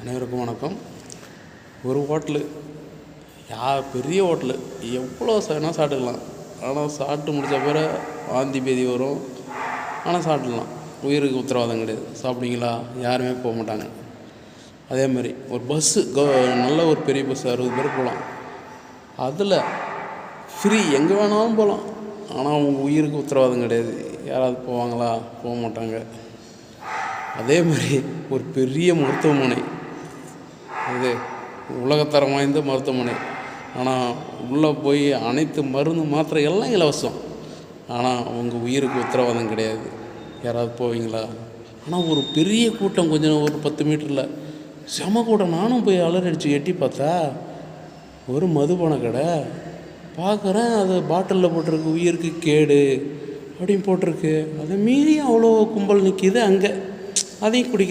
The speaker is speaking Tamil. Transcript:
அனைவருக்கும் வணக்கம். ஒரு ஹோட்டலு, பெரிய ஹோட்டலு, எவ்வளோ வேணால் சாப்பிட்டுக்கலாம். ஆனால் சாப்பிட்டு முடித்த பிறகு வாந்தி பேதி வரும். ஆனால் சாப்பிட்லாம், உயிருக்கு உத்தரவாதம் கிடையாது. சாப்பிடுவீங்களா? யாருமே போக மாட்டாங்க. அதேமாதிரி ஒரு பஸ்ஸு, நல்ல ஒரு பெரிய பஸ்ஸு 60 பேர் போகலாம். அதில் ஃப்ரீ, எங்கே வேணாலும் போகலாம். ஆனால் அவங்க உயிருக்கு உத்தரவாதம் கிடையாது. யாராவது போவாங்களா? போக மாட்டாங்க. அதே மாதிரி ஒரு பெரிய மருத்துவமனை, இது உலகத்தரம் வாய்ந்த மருத்துவமனை. ஆனால் உள்ளே போய் அனைத்து மருந்து மாத்திரை எல்லாம் இலவசம். ஆனால் அவங்க உயிருக்கு உத்தரவாதம் கிடையாது. யாராவது போவீங்களா? ஆனால் ஒரு பெரிய கூட்டம், கொஞ்சம் ஒரு 10 மீட்டரில் செம கூட்டம். நானும் போய் அலறடிச்சு எட்டி பார்த்தா ஒரு மதுபான கடை பார்க்குறேன். அது பாட்டிலில் போட்டிருக்கு, உயிருக்கு கேடு அப்படின்னு போட்டிருக்கு. அதை மீறி அவ்வளோ கும்பல் நிற்கிது அங்கே. அதையும் குடிக்க